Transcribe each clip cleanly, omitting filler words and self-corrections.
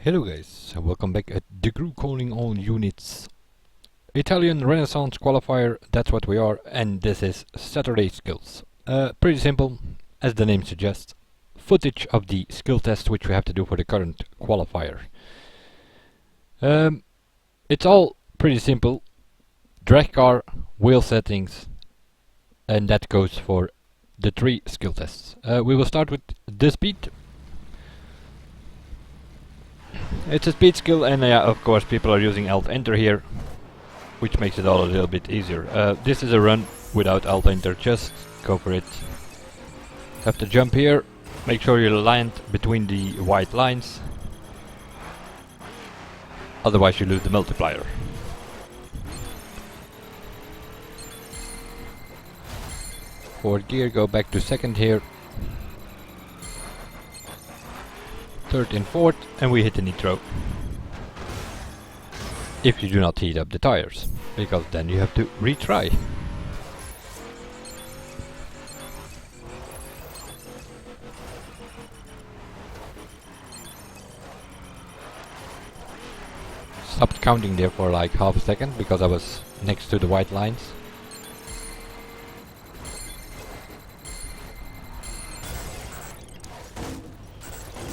Hello guys, and welcome back at the crew calling all units. Italian Renaissance Qualifier, that's what we are, and this is Saturday skills. Pretty simple, as the name suggests. Footage of the skill test which we have to do for the current qualifier. It's all pretty simple. Drag car, wheel settings, and that goes for the 3 skill tests. We will start with the speed. It's a speed skill, and of course people are using Alt Enter here, which makes it all a little bit easier. This is a run without Alt Enter, just go for it. Have to jump here, make sure you're aligned between the white lines, otherwise you lose the multiplier. Forward gear, go back to second here. Third and fourth, and we hit the nitro. If you do not heat up the tires, because then you have to retry. Stopped counting there for like half a second because I was next to the white lines.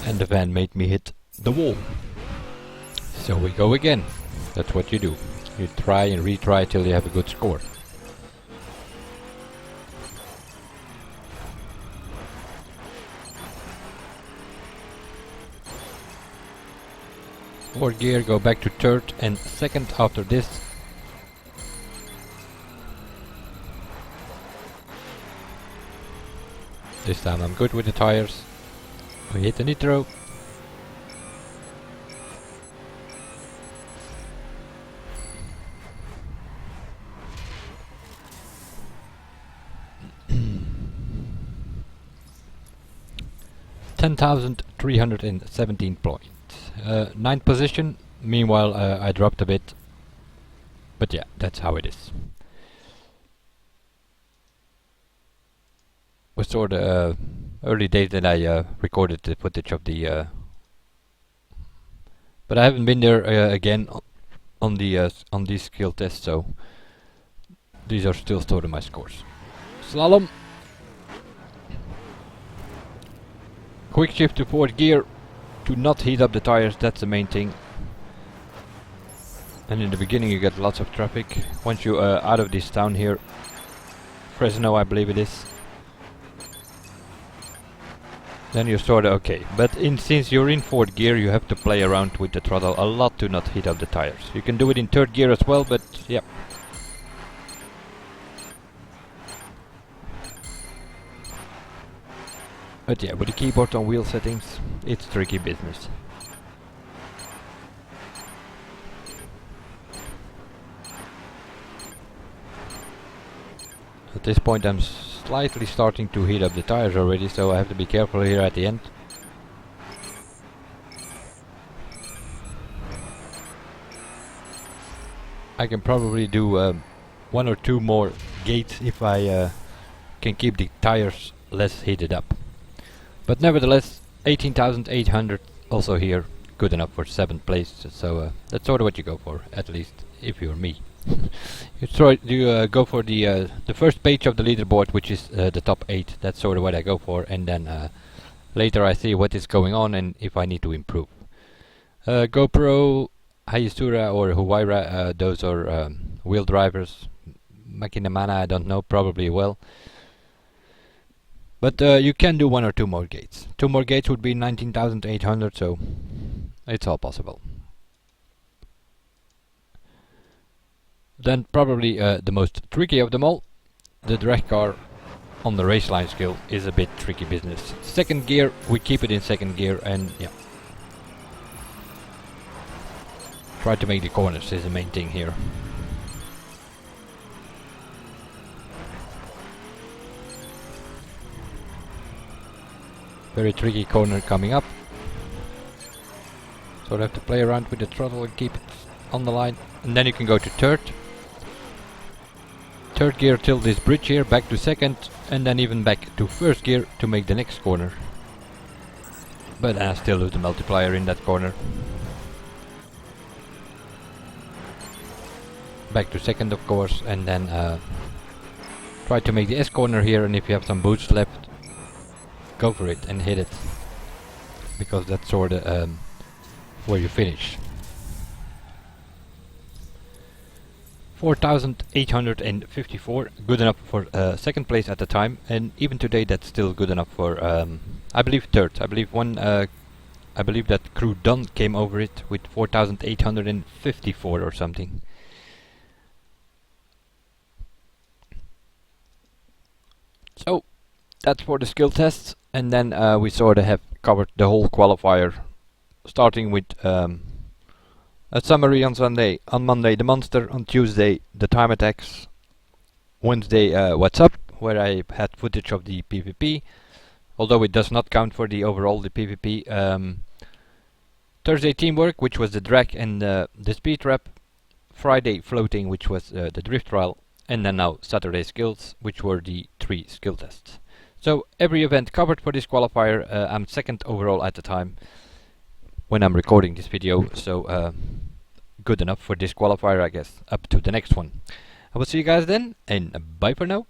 And the van made me hit the wall. So we go again. That's what you do. You try and retry till you have a good score. Forward gear, go back to third and second after this. This time I'm good with the tires. We hit the nitro. $10,317 points. 9th position. Meanwhile, I dropped a bit. But yeah, that's how it is. We saw the early days that I recorded the footage of the but I haven't been there again on these skill tests, so these are still stored in my scores. Slalom, quick shift to forward gear to not heat up the tires, that's the main thing. And in the beginning you get lots of traffic. Once you out of this town here, Fresno I believe it is, then you're sorta okay. But since you're in fourth gear, you have to play around with the throttle a lot to not heat up the tires. You can do it in third gear as well, but yeah. But yeah, with the keyboard on wheel settings, it's tricky business. At this point I'm slightly starting to heat up the tires already, so I have to be careful here at the end. I can probably do 1 or 2 more gates if I can keep the tires less heated up. But nevertheless, 18,800 also here, good enough for 7th place, so that's sort of what you go for, at least if you're me. You go for the first page of the leaderboard, which is the top 8. That's sort of what I go for, and then later I see what is going on and if I need to improve. GoPro, Hayasura or Huayra, those are wheel drivers. Makinamana, I don't know, probably well. But you can do 1 or 2 more gates. 2 more gates would be 19,800, so it's all possible. Then probably the most tricky of them all, the drag car on the race line skill is a bit tricky business. Second gear, we keep it in second gear, and yeah. Try to make the corners is the main thing here. Very tricky corner coming up. So I have to play around with the throttle and keep it on the line. And then you can go to third. Third gear till this bridge here, back to second, and then even back to first gear to make the next corner. But I still lose the multiplier in that corner. back to second of course, and then try to make the S corner here, and if you have some boost left, go for it and hit it, because that's sort of where you finish. 4,854, good enough for second place at the time, and even today that's still good enough for I believe third. I believe I believe that Crew Dunn came over it with 4,854 or something. So that's for the skill tests, and then we sort of have covered the whole qualifier, starting with a summary on Sunday, on Monday the monster, on Tuesday the time attacks, Wednesday what's up, where I had footage of the PvP, although it does not count for the overall the PvP. Thursday teamwork, which was the drag and the speed trap. Friday floating, which was the drift trial, and then now Saturday skills, which were the 3 skill tests. So every event covered for this qualifier. I'm second overall at the time when I'm recording this video, so good enough for this qualifier, I guess. Up to the next one. I will see you guys then, and bye for now.